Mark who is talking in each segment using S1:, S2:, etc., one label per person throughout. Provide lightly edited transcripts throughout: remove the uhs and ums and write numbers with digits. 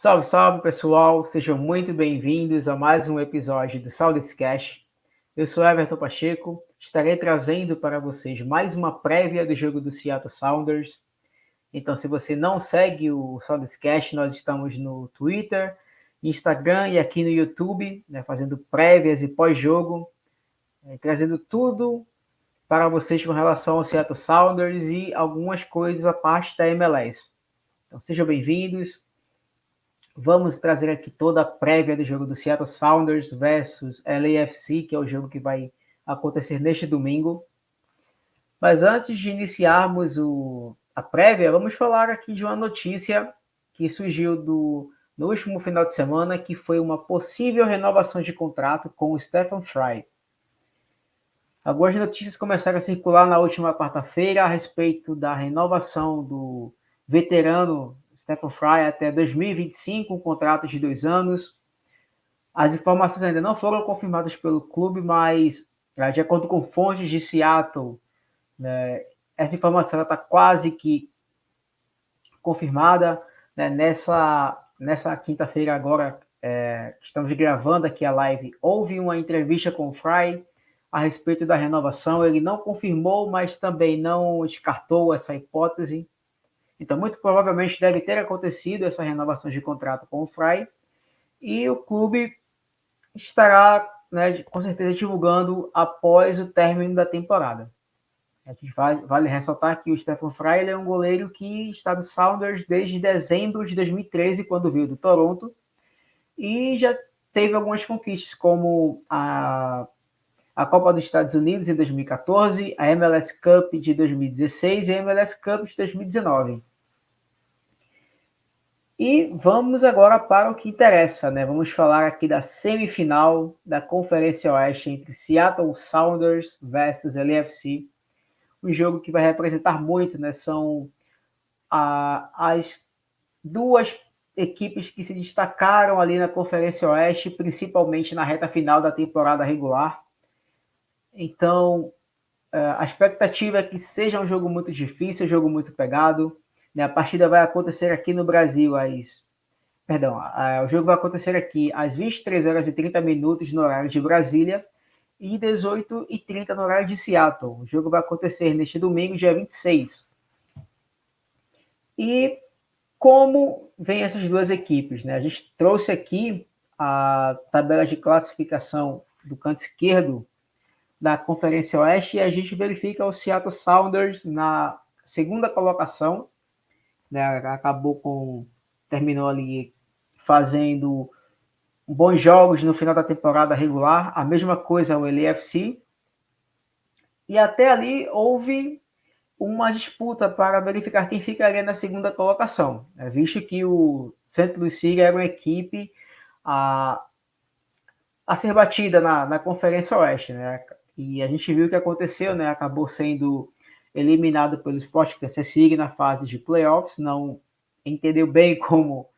S1: Salve, salve pessoal, sejam muito bem-vindos a mais um episódio do Saudescast. Eu sou Everton Pacheco, estarei trazendo para vocês mais uma prévia do jogo do Seattle Sounders. Então, se você não segue o Saudescast, nós estamos no Twitter, Instagram e aqui no YouTube, fazendo prévias e pós-jogo, trazendo tudo para vocês com relação ao Seattle Sounders e algumas coisas à parte da MLS. Então, sejam bem-vindos. Vamos trazer aqui toda a prévia do jogo do Seattle Sounders versus LAFC, que é o jogo que vai acontecer neste domingo. Mas antes de iniciarmos a prévia, vamos falar aqui de uma notícia que surgiu no último final de semana, que foi uma possível renovação de contrato com o Stephen Fry. Algumas notícias começaram a circular na última quarta-feira a respeito da renovação do veterano Stephen Fry até 2025, um contrato de 2 anos. As informações ainda não foram confirmadas pelo clube, mas, de acordo com fontes de Seattle, essa informação está quase que confirmada. Nessa quinta-feira agora, estamos gravando aqui a live, houve uma entrevista com o Fry a respeito da renovação. Ele não confirmou, mas também não descartou essa hipótese. Então, muito provavelmente deve ter acontecido essa renovação de contrato com o Fry, e o clube estará, com certeza, divulgando após o término da temporada. A gente vale ressaltar que o Stephen Fry ele é um goleiro que está no Sounders desde dezembro de 2013, quando veio do Toronto, e já teve algumas conquistas, como a Copa dos Estados Unidos em 2014, a MLS Cup de 2016 e a MLS Cup de 2019. E vamos agora para o que interessa, Vamos falar aqui da semifinal da Conferência Oeste entre Seattle Sounders versus LAFC. Um jogo que vai representar muito, São as duas equipes que se destacaram ali na Conferência Oeste, principalmente na reta final da temporada regular. Então, a expectativa é que seja um jogo muito difícil, um jogo muito pegado. A partida vai acontecer aqui no Brasil o jogo vai acontecer aqui às 23 horas e 30 minutos no horário de Brasília e 18h30 no horário de Seattle. O jogo vai acontecer neste domingo, dia 26. E como vem essas duas equipes, A gente trouxe aqui a tabela de classificação do canto esquerdo da Conferência Oeste e a gente verifica o Seattle Sounders na segunda colocação, terminou ali fazendo bons jogos no final da temporada regular, a mesma coisa o LAFC, e até ali houve uma disputa para verificar quem ficaria na segunda colocação, visto que o St. Louis City era uma equipe a ser batida na Conferência Oeste, E a gente viu o que aconteceu, Acabou sendo eliminado pelo Sport Kansas City na fase de playoffs, não entendeu bem como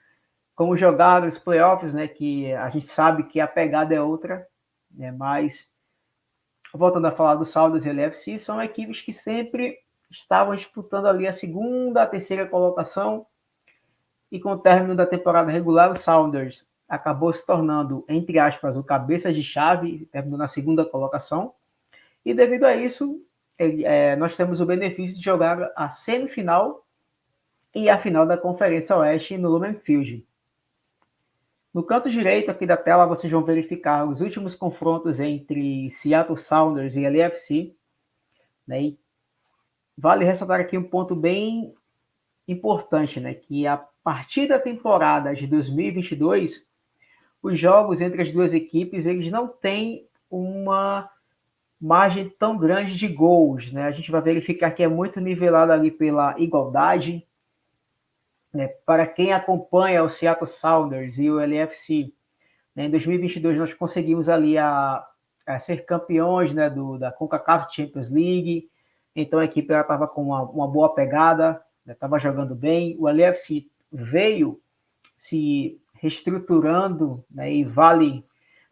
S1: jogar os playoffs, que a gente sabe que a pegada é outra, mas voltando a falar do Sounders e LAFC, são equipes que sempre estavam disputando ali a segunda, a terceira colocação, e com o término da temporada regular, o Sounders acabou se tornando, entre aspas, o cabeça de chave, terminou na segunda colocação, e devido a isso, nós temos o benefício de jogar a semifinal e a final da Conferência Oeste no Lumen Field. No canto direito aqui da tela, vocês vão verificar os últimos confrontos entre Seattle Sounders e LAFC. E vale ressaltar aqui um ponto bem importante, que a partir da temporada de 2022, os jogos entre as duas equipes eles não têm uma margem tão grande de gols. A gente vai verificar que é muito nivelado ali pela igualdade. Para quem acompanha o Seattle Sounders e o LAFC, em 2022 nós conseguimos ali a ser campeões da CONCACAF Champions League, então a equipe estava com uma boa pegada, estava jogando bem. O LAFC veio se reestruturando, e vale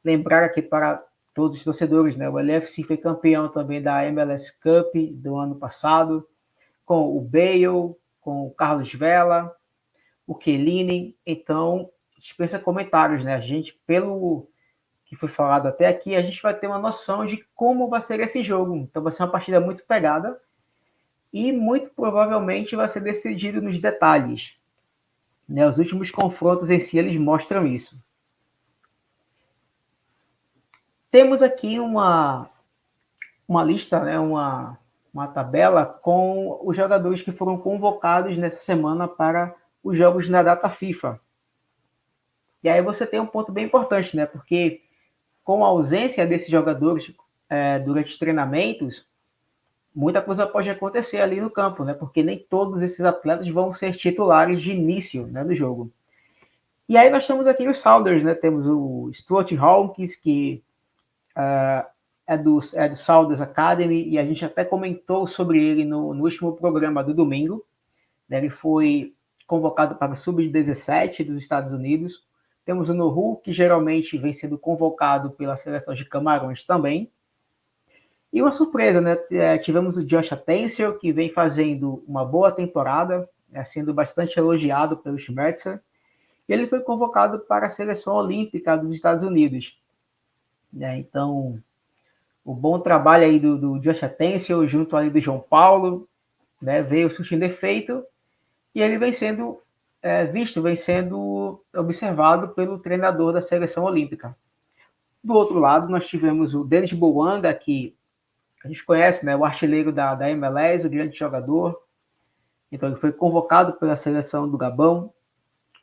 S1: lembrar aqui para todos os torcedores, o LAFC foi campeão também da MLS Cup do ano passado, com o Bale, com o Carlos Vela, o Chiellini. Então dispensa comentários, né? A gente, pelo que foi falado até aqui, a gente vai ter uma noção de como vai ser esse jogo. Então vai ser uma partida muito pegada e muito provavelmente vai ser decidido nos detalhes. Né? Os últimos confrontos em si, eles mostram isso. Temos aqui uma lista, né? uma tabela com os jogadores que foram convocados nessa semana para os jogos na data FIFA. E aí você tem um ponto bem importante, né? Porque com a ausência desses jogadores durante os treinamentos, muita coisa pode acontecer ali no campo, né? Porque nem todos esses atletas vão ser titulares de início, né, do jogo. E aí nós temos aqui os Sounders, né? Temos o Stuart Hawkins, que é do Sounders Academy, e a gente até comentou sobre ele no último programa do domingo. Né? Ele foi convocado para o Sub-17 dos Estados Unidos. Temos o Nohu, que geralmente vem sendo convocado pela seleção de Camarões também. E uma surpresa, né? Tivemos o Josh Tencel, que vem fazendo uma boa temporada, sendo bastante elogiado pelo Schmerzer. E ele foi convocado para a seleção olímpica dos Estados Unidos. Então, o bom trabalho aí do Josh Tencel, junto ali do João Paulo, né? Veio surtindo efeito, e ele vem sendo vem sendo observado pelo treinador da seleção olímpica. Do outro lado, nós tivemos o Denis Bouanga, que a gente conhece, né, o artilheiro da MLS, o grande jogador. Então, ele foi convocado pela seleção do Gabão.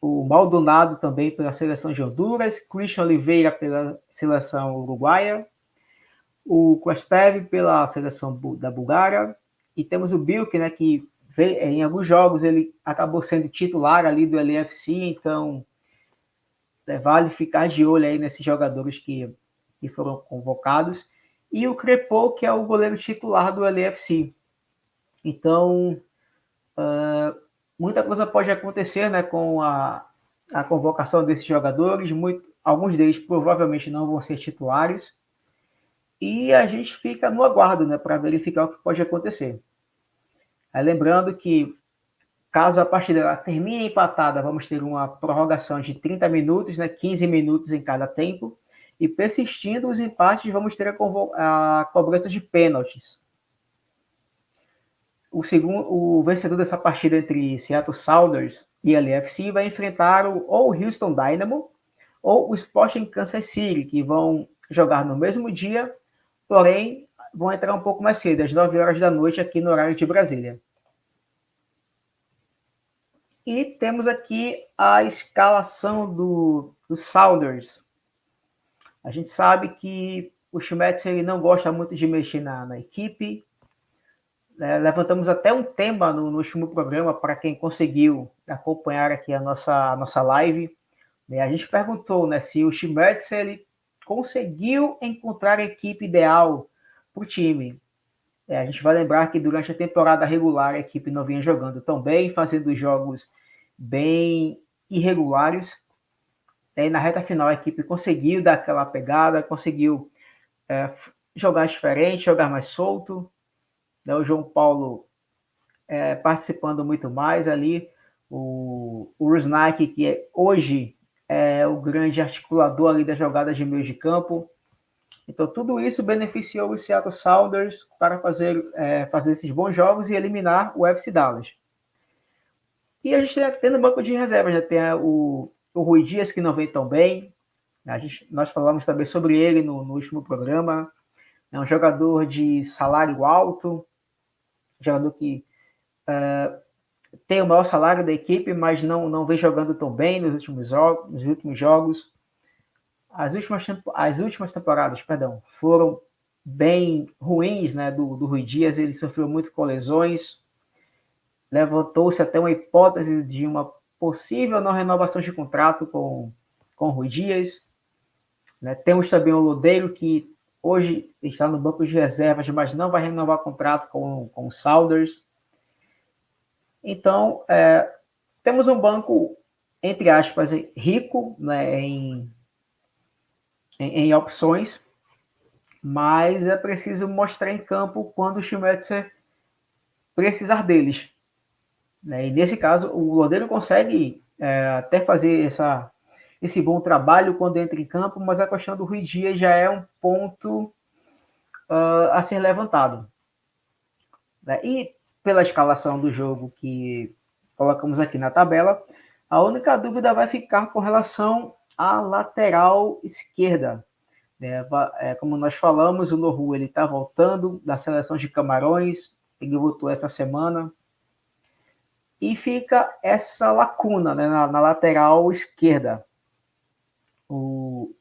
S1: O Maldonado também pela seleção de Honduras. Christian Oliveira pela seleção uruguaia. O Kostev pela seleção da Bulgária. E temos o Bilk, né, que em alguns jogos ele acabou sendo titular ali do LFC. Então, vale ficar de olho aí nesses jogadores que foram convocados. E o Crepô, que é o goleiro titular do LFC. Então, muita coisa pode acontecer, né, com a convocação desses jogadores. Alguns deles provavelmente não vão ser titulares. E a gente fica no aguardo, né, para verificar o que pode acontecer. Aí, lembrando que, caso a partida termine empatada, vamos ter uma prorrogação de 30 minutos, né, 15 minutos em cada tempo. E persistindo os empates, vamos ter a cobrança de pênaltis. O vencedor dessa partida entre Seattle Sounders e LAFC vai enfrentar ou o Houston Dynamo ou o Sporting Kansas City, que vão jogar no mesmo dia, porém vão entrar um pouco mais cedo, às 9 horas da noite, aqui no horário de Brasília. E temos aqui a escalação do Sounders. A gente sabe que o Schmetzer ele não gosta muito de mexer na equipe. Levantamos até um tema no último programa para quem conseguiu acompanhar aqui a nossa live. A gente perguntou, né, se o Schmetzer ele conseguiu encontrar a equipe ideal para o time. A gente vai lembrar que durante a temporada regular a equipe não vinha jogando tão bem, fazendo jogos bem irregulares. E na reta final a equipe conseguiu dar aquela pegada, conseguiu jogar diferente, jogar mais solto. O João Paulo participando muito mais ali. O Rusnak, que hoje é o grande articulador ali das jogadas de meio de campo. Então, tudo isso beneficiou os Seattle Sounders para fazer esses bons jogos e eliminar o FC Dallas. E a gente tem no banco de reservas, né? Tem o Rui Dias, que não vem tão bem. Nós falamos também sobre ele no último programa. É um jogador de salário alto, jogador que tem o maior salário da equipe, mas não vem jogando tão bem nos últimos jogos. As últimas temporadas, foram bem ruins, né, do Rui Dias. Ele sofreu muito com lesões. Levantou-se até uma hipótese de uma possível não renovação de contrato com o Rui Dias. Né? Temos também o Lodeiro, que hoje está no banco de reservas, mas não vai renovar contrato com o Sounders. Então, temos um banco, entre aspas, rico, né, em opções, mas é preciso mostrar em campo quando o Schmetzer precisar deles. Né? E nesse caso, o Lodeiro consegue até fazer esse bom trabalho quando entra em campo, mas a questão do Rui Dias já é um ponto a ser levantado. Né? E pela escalação do jogo que colocamos aqui na tabela, a única dúvida vai ficar com relação à lateral esquerda. Como nós falamos, o Noru está voltando da seleção de Camarões, ele voltou essa semana, e fica essa lacuna, né, na lateral esquerda. O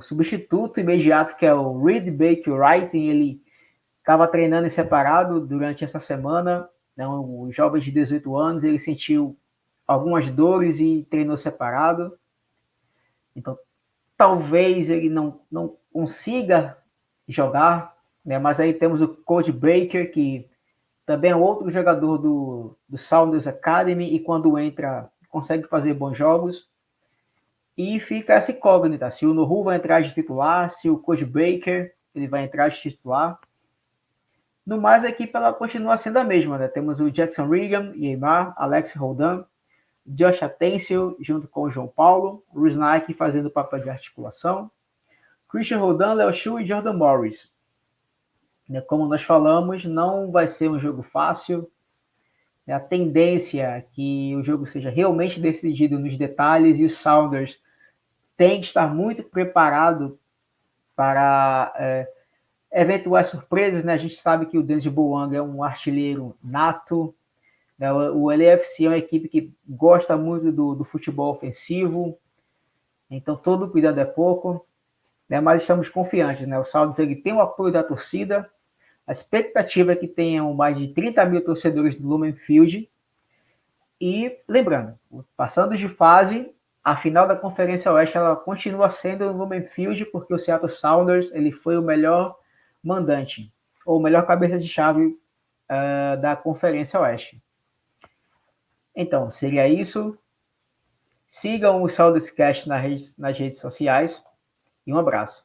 S1: substituto imediato, que é o Reed Baker Wright, ele estava treinando em separado durante essa semana, né, o jovem de 18 anos, ele sentiu algumas dores e treinou separado. Então, talvez ele não consiga jogar, né, mas aí temos o Cody Baker, que também é outro jogador do Sounders Academy, e quando entra, consegue fazer bons jogos. E fica essa incógnita, se o Noru vai entrar de titular, se o Cody Baker ele vai entrar de titular. No mais, a equipe ela continua sendo a mesma, né? Temos o Jackson Regan, Neymar, Alex Roldan, Josh Atencio junto com o João Paulo, o Rhys Nike fazendo o papel de articulação, Christian Roldan, Léo Chu e Jordan Morris. Como nós falamos, não vai ser um jogo fácil. A tendência é que o jogo seja realmente decidido nos detalhes, e o Sounders tem que estar muito preparado para eventuais surpresas. Né? A gente sabe que o Denzel Bouanga é um artilheiro nato. Né? O LAFC é uma equipe que gosta muito do futebol ofensivo, então todo cuidado é pouco. Né? Mas estamos confiantes. Né? O Sounders ele tem o apoio da torcida. A expectativa é que tenham mais de 30 mil torcedores do Lumen Field. E lembrando, passando de fase, a final da Conferência Oeste ela continua sendo no Lumen Field, porque o Seattle Sounders ele foi o melhor mandante, ou melhor cabeça de chave da Conferência Oeste. Então, seria isso. Sigam o Sounders Cast nas redes sociais e um abraço.